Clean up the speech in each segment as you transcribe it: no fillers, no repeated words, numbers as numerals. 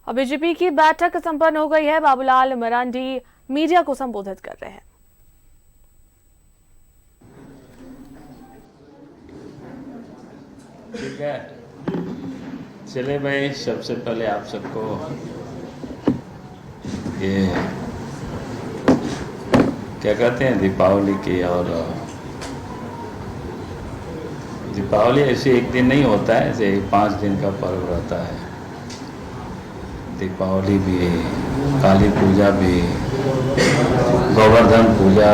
और बीजेपी की बैठक संपन्न हो गई है। बाबूलाल मरांडी मीडिया को संबोधित कर रहे हैं। ठीक है, चले भाई, सबसे पहले आप सबको ये क्या कहते हैं दीपावली की, और दीपावली ऐसे एक दिन नहीं होता है, ऐसे 5 दिन का पर्व रहता है। दीपावली भी, काली पूजा भी, गोवर्धन पूजा,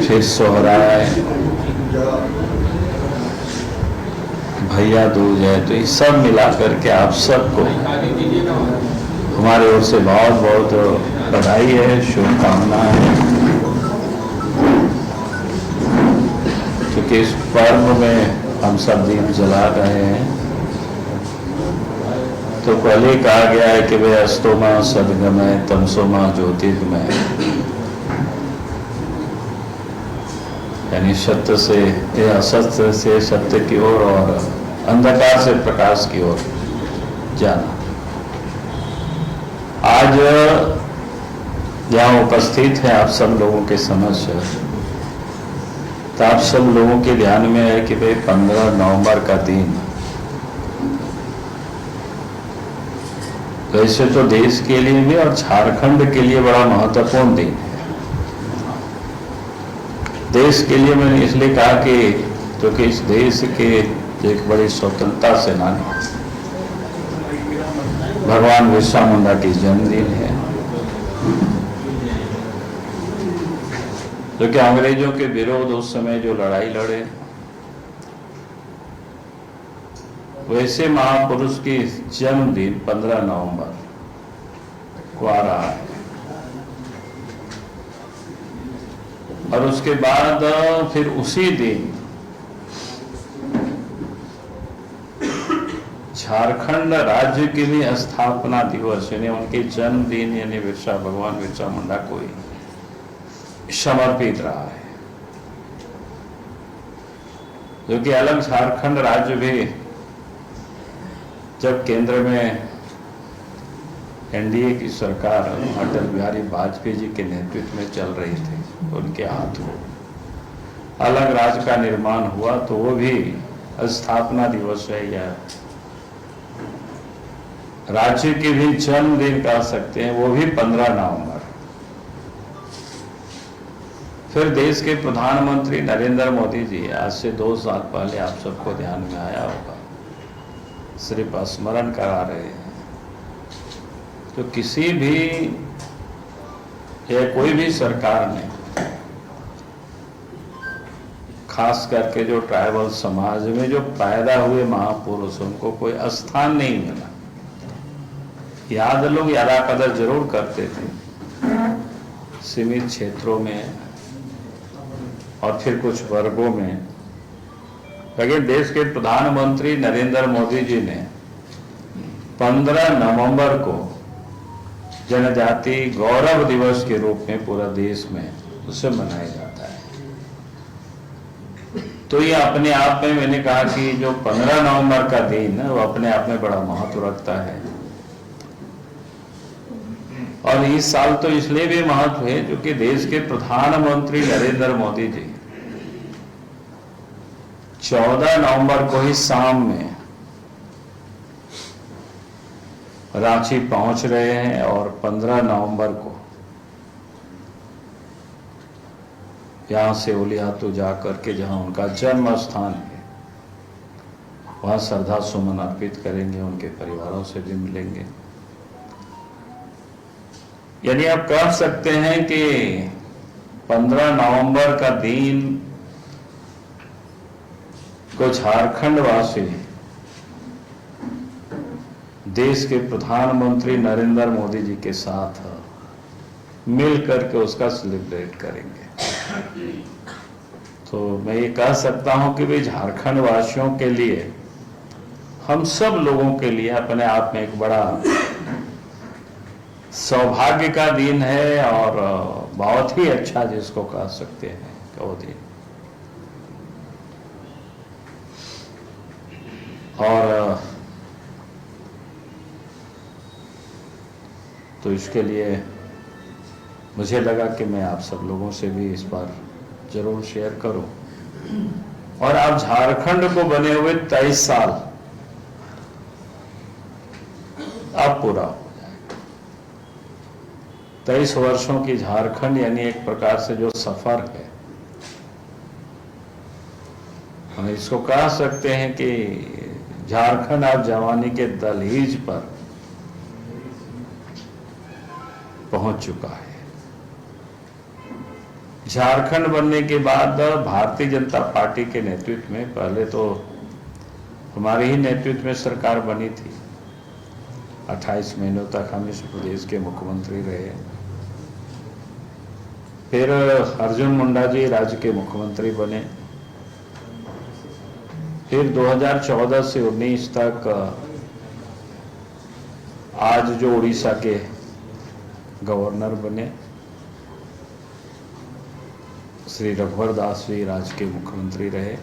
फिर सोहराय, भैया दूज है। तो ये सब मिला करके आप सबको हमारे ओर से बहुत बहुत बधाई है, शुभकामनाएं। क्योंकि इस पर्व में हम सब दीप जला रहे हैं। तो पहले कहा गया है कि वे अस्तोमा सद्गमय तमसोमा ज्योतिर्गमय, यानी सत्य से या असत्य से सत्य की ओर और अंधकार से प्रकाश की ओर जाना। आज यहाँ उपस्थित है आप सब लोगों के समक्ष, तो आप सब लोगों के ध्यान में है कि भाई 15 नवंबर का दिन वैसे तो देश के लिए भी और झारखंड के लिए बड़ा महत्वपूर्ण दिन है। देश के लिए मैंने इसलिए कहा कि क्योंकि इस देश के एक बड़ी स्वतंत्रता सेनानी भगवान बिरसा मुंडा की जन्मदिन है, जो कि अंग्रेजों के विरोध उस समय जो लड़ाई लड़े, वैसे महापुरुष की जन्मदिन 15 नवंबर को आ रहा है। और उसके बाद फिर उसी दिन झारखंड राज्य की भी स्थापना दिवस, यानी उनके जन्मदिन, यानी भगवान बिरसा मुंडा को ही समर्पित रहा है। जो कि अलग झारखंड राज्य भी जब केंद्र में एनडीए की सरकार अटल बिहारी वाजपेयी जी के नेतृत्व में चल रही थी, उनके हाथों अलग राज्य का निर्माण हुआ, तो वो भी स्थापना दिवस है या राज्य के भी जन्मदिन कह सकते हैं, वो भी 15 नवंबर। फिर देश के प्रधानमंत्री नरेंद्र मोदी जी आज से 2 साल पहले आप सबको ध्यान में आया होगा, सिर्फ स्मरण करा रहे हैं। तो किसी भी या कोई भी सरकार ने खास करके जो ट्राइबल समाज में जो पैदा हुए महापुरुष, उनको कोई स्थान नहीं मिला। याद लोग यादा कदर जरूर करते थे सीमित क्षेत्रों में और फिर कुछ वर्गों में, लेकिन देश के प्रधानमंत्री नरेंद्र मोदी जी ने 15 नवंबर को जनजाति गौरव दिवस के रूप में पूरा देश में उसे मनाया जाता है। तो ये अपने आप में, मैंने कहा कि जो 15 नवंबर का दिन है वो अपने आप में बड़ा महत्व रखता है। और इस साल तो इसलिए भी महत्व है क्योंकि देश के प्रधानमंत्री नरेंद्र मोदी जी 14 नवंबर को ही शाम में रांची पहुंच रहे हैं और 15 नवंबर को यहां से ओलियातू जाकर के जहां उनका जन्म स्थान है वहां श्रद्धा सुमन अर्पित करेंगे, उनके परिवारों से भी मिलेंगे। यानी आप कह सकते हैं कि 15 नवंबर का दिन को झारखंड वासी देश के प्रधानमंत्री नरेंद्र मोदी जी के साथ मिल करके उसका सेलिब्रेट करेंगे। तो मैं ये कह सकता हूं कि भाई झारखंड वासियों के लिए, हम सब लोगों के लिए अपने आप में एक बड़ा सौभाग्य का दिन है और बहुत ही अच्छा जिसको कह सकते हैं वो दिन। और तो इसके लिए मुझे लगा कि मैं आप सब लोगों से भी इस बार जरूर शेयर करूं। और आप झारखंड को बने हुए 23 साल अब पूरा हो जाएगा। 23 वर्षों की झारखंड यानी एक प्रकार से जो सफर है, हम इसको कह सकते हैं कि झारखंड अब जवानी के दहलीज पर पहुंच चुका है। झारखंड बनने के बाद भारतीय जनता पार्टी के नेतृत्व में, पहले तो हमारे ही नेतृत्व में सरकार बनी थी, 28 महीनों तक हम इस प्रदेश के मुख्यमंत्री रहे। फिर अर्जुन मुंडा जी राज्य के मुख्यमंत्री बने। फिर 2014 से 19 तक आज जो उड़ीसा के गवर्नर बने श्री रघुवर दास जी राज्य के मुख्यमंत्री रहे।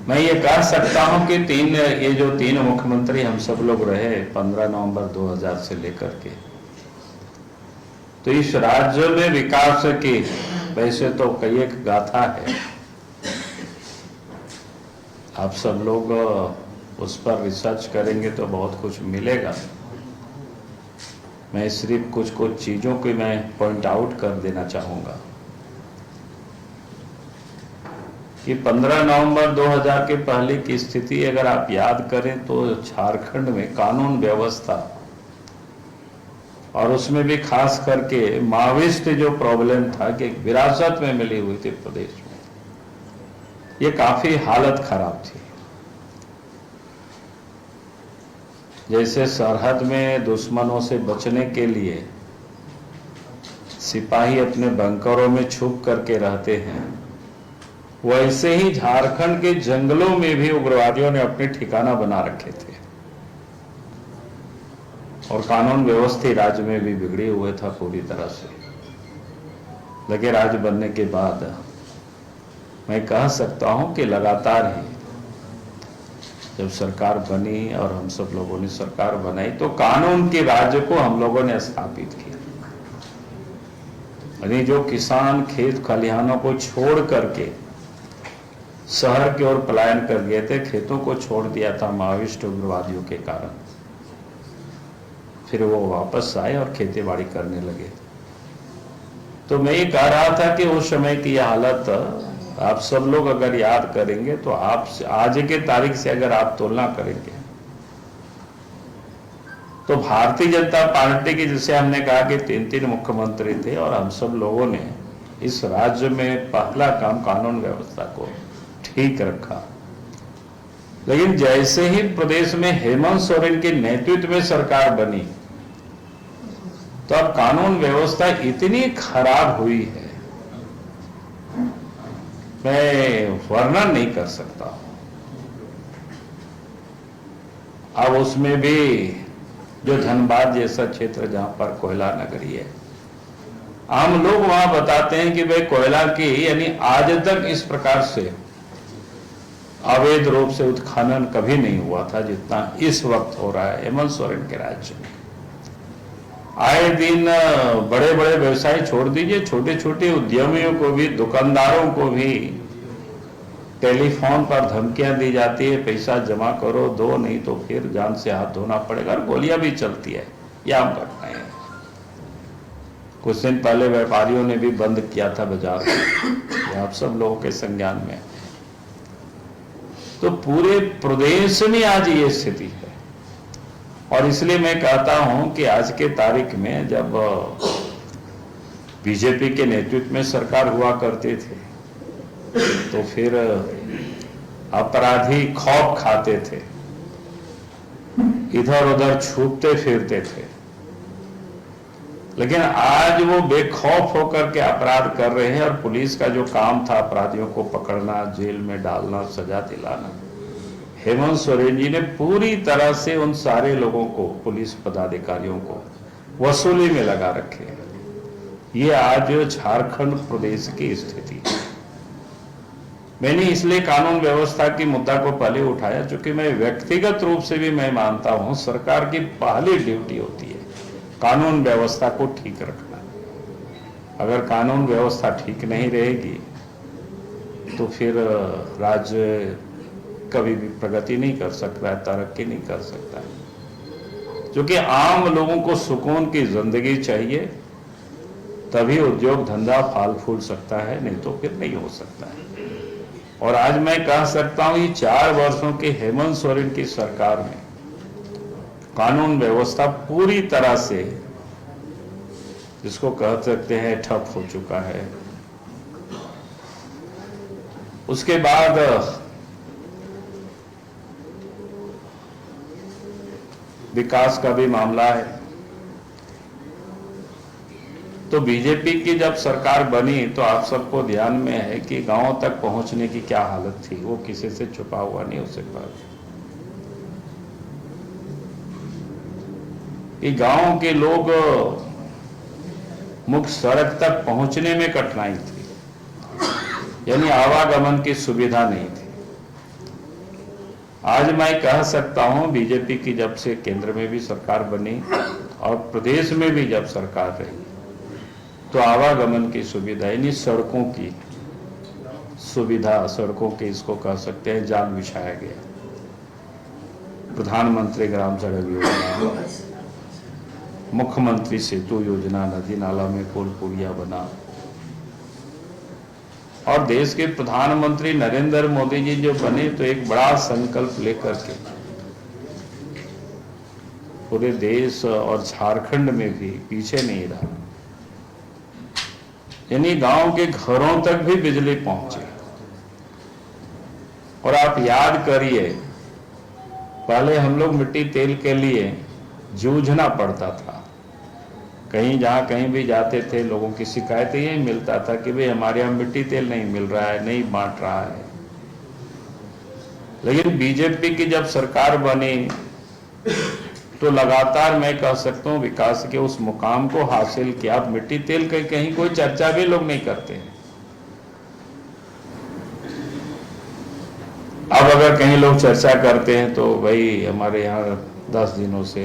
मैं ये कह सकता हूं कि ये जो तीन मुख्यमंत्री हम सब लोग रहे 15 नवंबर 2000 से लेकर के, तो इस राज्य में विकास की वैसे तो कई एक गाथा है, आप सब लोग उस पर रिसर्च करेंगे तो बहुत कुछ मिलेगा। मैं सिर्फ कुछ चीजों को मैं पॉइंट आउट कर देना चाहूंगा कि 15 नवंबर 2000 के पहले की स्थिति अगर आप याद करें तो झारखंड में कानून व्यवस्था और उसमें भी खास करके माओवादी जो प्रॉब्लम था कि विरासत में मिली हुई थी प्रदेश में, ये काफी हालत खराब थी। जैसे सरहद में दुश्मनों से बचने के लिए सिपाही अपने बंकरों में छुप करके रहते हैं, वैसे ही झारखंड के जंगलों में भी उग्रवादियों ने अपने ठिकाना बना रखे थे और कानून व्यवस्था राज्य में भी बिगड़े हुए था पूरी तरह से। लेकिन राज्य बनने के बाद मैं कह सकता हूं कि लगातार ही जब सरकार बनी और हम सब लोगों ने सरकार बनाई तो कानून के राज्य को हम लोगों ने स्थापित किया। यानी जो किसान खेत खलिहानों को छोड़ करके शहर की ओर पलायन कर गए थे, खेतों को छोड़ दिया था माओवादी उग्रवादियों के कारण, फिर वो वापस आए और खेती बाड़ी करने लगे। तो मैं ये कह रहा था कि उस समय की यह हालत आप सब लोग अगर याद करेंगे तो आप आज के तारीख से अगर आप तुलना करेंगे तो भारतीय जनता पार्टी के, जैसे हमने कहा कि 3 मुख्यमंत्री थे और हम सब लोगों ने इस राज्य में पहला काम कानून व्यवस्था को ठीक रखा। लेकिन जैसे ही प्रदेश में हेमंत सोरेन के नेतृत्व में सरकार बनी तो अब कानून व्यवस्था इतनी खराब हुई है, मैं वर्णन नहीं कर सकता। अब उसमें भी जो धनबाद जैसा क्षेत्र जहां पर कोयला नगरी है, आम लोग वहां बताते हैं कि भाई कोयला की यानी आज तक इस प्रकार से अवैध रूप से उत्खनन कभी नहीं हुआ था जितना इस वक्त हो रहा है हेमंत सोरेन के राज्य में। आए दिन बड़े बड़े व्यवसाय छोड़ दीजिए, छोटे छोटे उद्यमियों को भी, दुकानदारों को भी टेलीफोन पर धमकियां दी जाती है, पैसा जमा करो, दो नहीं तो फिर जान से हाथ धोना पड़ेगा, और गोलियां भी चलती है। यह आम घटनाएं हैं। कुछ दिन पहले व्यापारियों ने भी बंद किया था बाजार को, आप सब लोगों के संज्ञान में। तो पूरे प्रदेश में आज ये स्थिति है और इसलिए मैं कहता हूं कि आज के तारीख में जब बीजेपी के नेतृत्व में सरकार हुआ करते थे तो फिर अपराधी खौफ खाते थे, इधर उधर छुपते फिरते थे। लेकिन आज वो बेखौफ होकर के अपराध कर रहे हैं और पुलिस का जो काम था अपराधियों को पकड़ना, जेल में डालना, सजा दिलाना, हेमंत सोरेन जी ने पूरी तरह से उन सारे लोगों को, पुलिस पदाधिकारियों को वसूली में लगा रखे हैं। ये आज झारखंड प्रदेश की स्थिति है। मैंने इसलिए कानून व्यवस्था की मुद्दा को पहले उठाया, क्योंकि मैं व्यक्तिगत रूप से भी मैं मानता हूं सरकार की पहली ड्यूटी होती है कानून व्यवस्था को ठीक रखना। अगर कानून व्यवस्था ठीक नहीं रहेगी तो फिर राज्य कभी भी प्रगति नहीं कर सकता है, तरक्की नहीं कर सकता है। क्योंकि आम लोगों को सुकून की जिंदगी चाहिए, तभी उद्योग धंधा फल फूल सकता है, नहीं तो फिर नहीं हो सकता है। और आज मैं कह सकता हूं ये 4 वर्षों के हेमंत सोरेन की सरकार में कानून व्यवस्था पूरी तरह से, जिसको कह सकते हैं, ठप हो चुका है। उसके बाद विकास का भी मामला है। तो बीजेपी की जब सरकार बनी तो आप सबको ध्यान में है कि गांवों तक पहुंचने की क्या हालत थी, वो किसी से छुपा हुआ नहीं हो सकता। कि गांव के लोग मुख्य सड़क तक पहुंचने में कठिनाई थी, यानी आवागमन की सुविधा नहीं थी। आज मैं कह सकता हूं बीजेपी की जब से केंद्र में भी सरकार बनी और प्रदेश में भी जब सरकार रही, तो आवागमन की सुविधा यानी सड़कों की सुविधा, सड़कों के इसको कह सकते हैं जाल बिछाया गया। प्रधानमंत्री ग्राम सड़क योजना, मुख्यमंत्री सेतु योजना, नदी नाला में पुल पुलिया बना, और देश के प्रधानमंत्री नरेंद्र मोदी जी जो बने तो एक बड़ा संकल्प लेकर के पूरे देश और झारखंड में भी पीछे नहीं रहा, यानी गांव के घरों तक भी बिजली पहुंचे। और आप याद करिए, पहले हम लोग मिट्टी तेल के लिए जूझना पड़ता था। कहीं जहां कहीं भी जाते थे लोगों की शिकायतें यही मिलता था कि भाई हमारे यहाँ मिट्टी तेल नहीं मिल रहा है, नहीं बांट रहा है। लेकिन बीजेपी की जब सरकार बनी तो लगातार मैं कह सकता हूं विकास के उस मुकाम को हासिल किया। अब मिट्टी तेल की कहीं कोई चर्चा भी लोग नहीं करते हैं। अब अगर कहीं लोग चर्चा करते हैं तो भाई हमारे यहाँ 10 दिनों से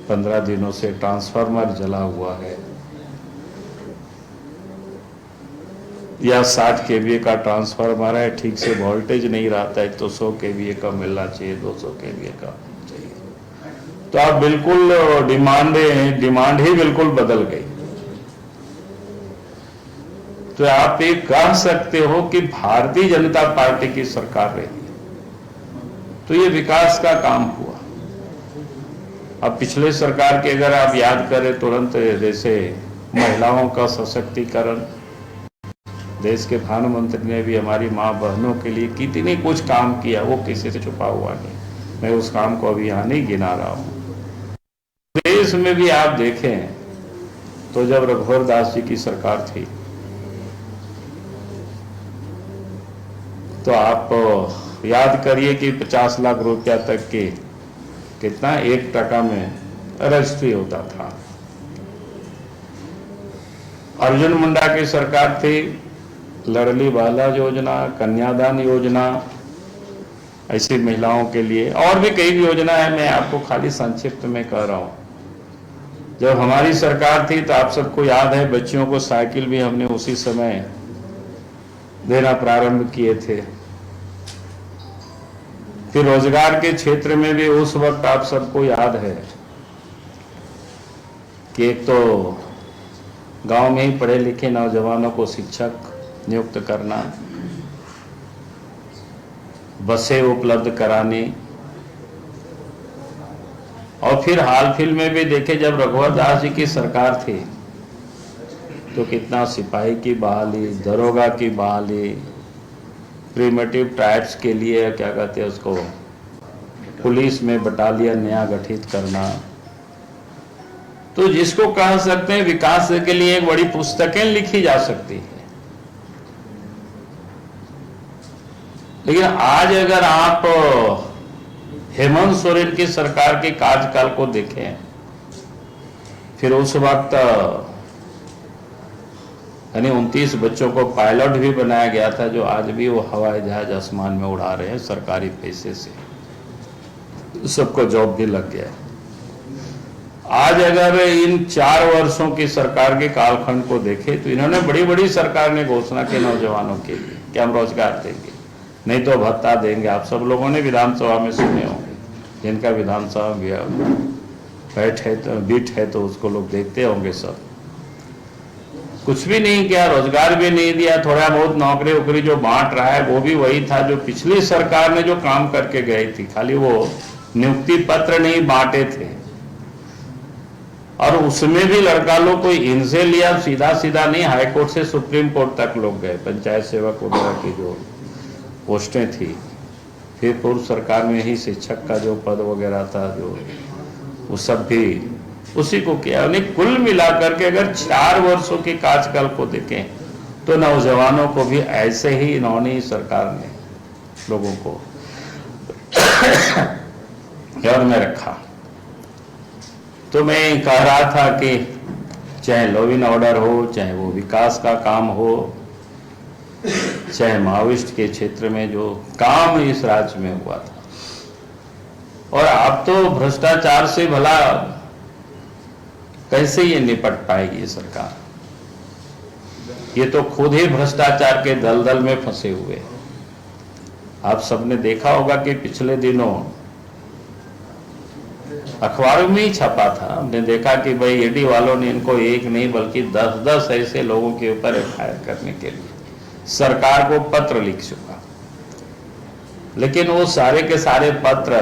15 दिनों से ट्रांसफार्मर जला हुआ है, या 60 केवीए का ट्रांसफार्मर है, ठीक से वोल्टेज नहीं रहता है, तो 100 केवीए का मिलना चाहिए, 200 केवीए का चाहिए। तो आप बिल्कुल डिमांड ही बिल्कुल बदल गई। तो आप ये कह सकते हो कि भारतीय जनता पार्टी की सरकार रही तो ये विकास का काम हुआ। अब पिछले सरकार के अगर आप याद करें तुरंत, जैसे महिलाओं का सशक्तिकरण, देश के प्रधानमंत्री ने भी हमारी मां बहनों के लिए कितनी कुछ काम किया, वो किसी से छुपा हुआ नहीं। मैं उस काम को अभी यहाँ नहीं गिना रहा हूं। देश में भी आप देखें तो जब रघुवर दास जी की सरकार थी तो आप याद करिए कि 50 लाख रुपया तक के कितना 1% में रजिस्ट्री होता था। अर्जुन मुंडा की सरकार थी, लड़ली बहला योजना, कन्यादान योजना, ऐसी महिलाओं के लिए और भी कई योजना है, मैं आपको खाली संक्षिप्त में कह रहा हूं। जब हमारी सरकार थी तो आप सबको याद है बच्चियों को साइकिल भी हमने उसी समय देना प्रारंभ किए थे। फिर रोजगार के क्षेत्र में भी उस वक्त आप सबको याद है कि एक तो गांव में ही पढ़े लिखे नौजवानों को शिक्षक नियुक्त करना, बसें उपलब्ध करानी, और फिर हाल फिल में भी देखे जब रघुवर दास जी की सरकार थी तो कितना सिपाही की बहाली, दरोगा की बहाली, प्रिमेटिव ट्राइब्स के लिए क्या कहते हैं उसको, पुलिस में बटालियन नया गठित करना। तो जिसको कह सकते हैं विकास के लिए एक बड़ी पुस्तकें लिखी जा सकती है। लेकिन आज अगर आप हेमंत सोरेन की सरकार के कार्यकाल को देखें, फिर उस वक्त यानी 29 बच्चों को पायलट भी बनाया गया था, जो आज भी वो हवाई जहाज आसमान में उड़ा रहे हैं सरकारी पैसे से, सबको जॉब भी लग गया है। आज अगर इन 4 वर्षों की सरकार के कालखंड को देखें तो इन्होंने बड़ी बड़ी सरकार ने घोषणा की नौजवानों के लिए कि हम रोजगार देंगे, नहीं तो भत्ता देंगे। आप सब लोगों ने विधानसभा में सुने होंगे, जिनका विधानसभा में बीट है तो उसको लोग देखते होंगे। सब कुछ भी नहीं किया, रोजगार भी नहीं दिया, थोड़ा बहुत नौकरी वोकरी जो बांट रहा है वो भी वही था जो पिछली सरकार ने जो काम करके गई थी, खाली वो नियुक्ति पत्र नहीं बांटे थे। और उसमें भी लड़का लोग कोई इनसे लिया, सीधा सीधा नहीं, हाईकोर्ट से सुप्रीम कोर्ट तक लोग गए। पंचायत सेवक वगैरह की जो पोस्टें थी, फिर पूर्व सरकार में ही शिक्षक का जो पद वगैरह था, जो वो सब भी उसी को किया। उन्हें कुल मिलाकर के अगर 4 वर्षों के कार्यकाल को देखें तो नौजवानों को भी ऐसे ही इन्होंने सरकार ने लोगों को घर में रखा। तो मैं कह रहा था कि चाहे लॉ एंड ऑर्डर हो, चाहे वो विकास का काम हो, चाहे माओवादिस्ट के क्षेत्र में जो काम इस राज्य में हुआ था, और आप तो भ्रष्टाचार से भला कैसे ये निपट पाएगी ये सरकार? ये तो खुद ही भ्रष्टाचार के दलदल में फंसे हुए। आप सबने देखा होगा कि पिछले दिनों अखबारों में ही छपा था, हमने देखा कि भाई ईडी वालों ने इनको एक नहीं बल्कि 10-10 ऐसे लोगों के ऊपर एफआईआर करने के लिए सरकार को पत्र लिख चुका। लेकिन वो सारे के सारे पत्र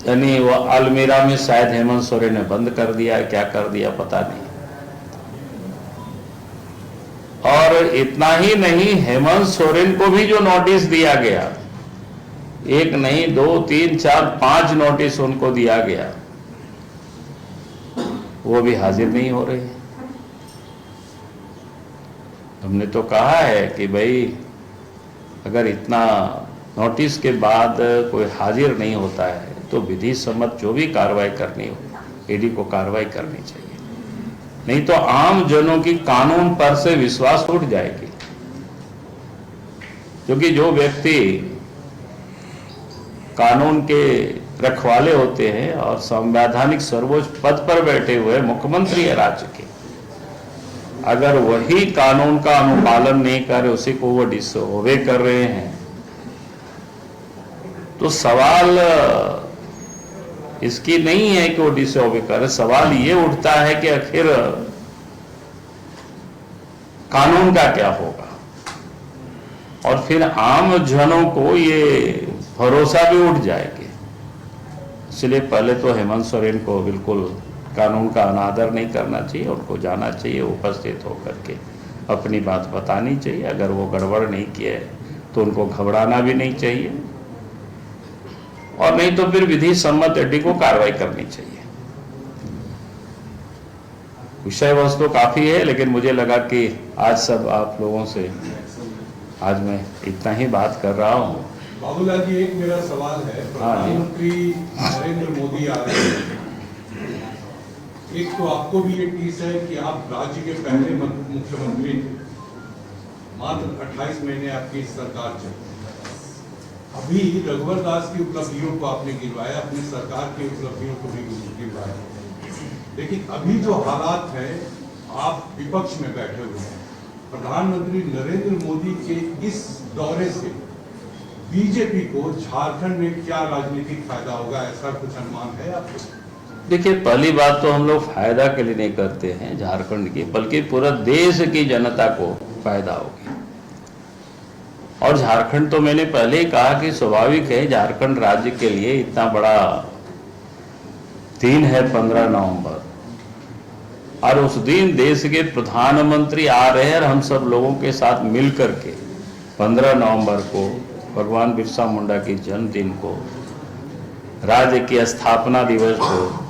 यानी वो अलमीरा में शायद हेमंत सोरेन ने बंद कर दिया, क्या कर दिया पता नहीं। और इतना ही नहीं, हेमंत सोरेन को भी जो नोटिस दिया गया, 1 नहीं 2 3 4 5 नोटिस उनको दिया गया, वो भी हाजिर नहीं हो रहे। हमने तो कहा है कि भाई अगर इतना नोटिस के बाद कोई हाजिर नहीं होता है तो विधि सम्मत जो भी कार्रवाई करनी हो ईडी को कार्रवाई करनी चाहिए, नहीं तो आम जनों की कानून पर से विश्वास उठ जाएगी। क्योंकि जो व्यक्ति कानून के रखवाले होते हैं और संवैधानिक सर्वोच्च पद पर बैठे हुए मुख्यमंत्री है राज्य के, अगर वही कानून का अनुपालन नहीं कर रहे, उसी को वो डिसओबे कर रहे हैं, तो सवाल इसकी नहीं है कि वो डिसओबे कर रहे, सवाल ये उठता है कि आखिर कानून का क्या होगा। और फिर आम जनों को ये भरोसा भी उठ जाएगी। इसलिए पहले तो हेमंत सोरेन को बिल्कुल कानून का अनादर नहीं करना चाहिए, उनको जाना चाहिए, उपस्थित होकर के अपनी बात बतानी चाहिए। अगर वो गड़बड़ नहीं किए तो उनको घबराना भी नहीं चाहिए, और नहीं तो फिर विधि सम्मत ईडी को कार्रवाई करनी चाहिए। विषय वस्तु काफी है, लेकिन मुझे लगा कि आज सब आप लोगों से आज मैं इतना ही बात कर रहा हूँ। बाबूलाल जी, एक मेरा सवाल है। प्रधानमंत्री नरेंद्र मोदी आ रहे हैं, एक तो आपको भी ये टीस है कि आप राज्य के पहले मुख्यमंत्री थे, मात्र 28 महीने आपकी सरकार चली। अभी रघुवर दास की उपलब्धियों को आपने गिरवाया, अपनी सरकार की उपलब्धियों को भी गिरवाया, लेकिन अभी जो हालात है, आप विपक्ष में बैठे हुए हैं। प्रधानमंत्री नरेंद्र मोदी के इस दौरे से बीजेपी को झारखंड में क्या राजनीतिक फायदा होगा, ऐसा कुछ अनुमान है आपको? देखिए, पहली बात तो हम लोग फायदा के लिए नहीं करते हैं झारखंड की, बल्कि पूरा देश की जनता को फायदा होगी। और झारखंड तो मैंने पहले ही कहा कि स्वाभाविक है, झारखंड राज्य के लिए इतना बड़ा दिन है 15 नवंबर, और उस दिन देश के प्रधानमंत्री आ रहे हैं, और हम सब लोगों के साथ मिलकर के 15 नवंबर को भगवान बिरसा मुंडा की जन्मदिन को, राज्य की स्थापना दिवस को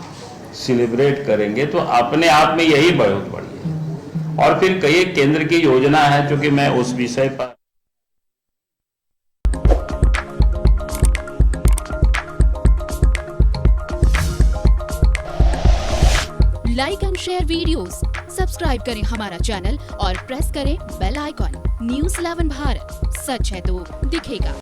सेलिब्रेट करेंगे, तो अपने आप में यही बहुत बड़ी है। और फिर कई केंद्र की योजना है, चूंकि मैं उस विषय पर Like and share videos, subscribe करें हमारा चैनल और प्रेस करें बेल आइकॉन। न्यूज़ 11 भारत, सच है तो दिखेगा।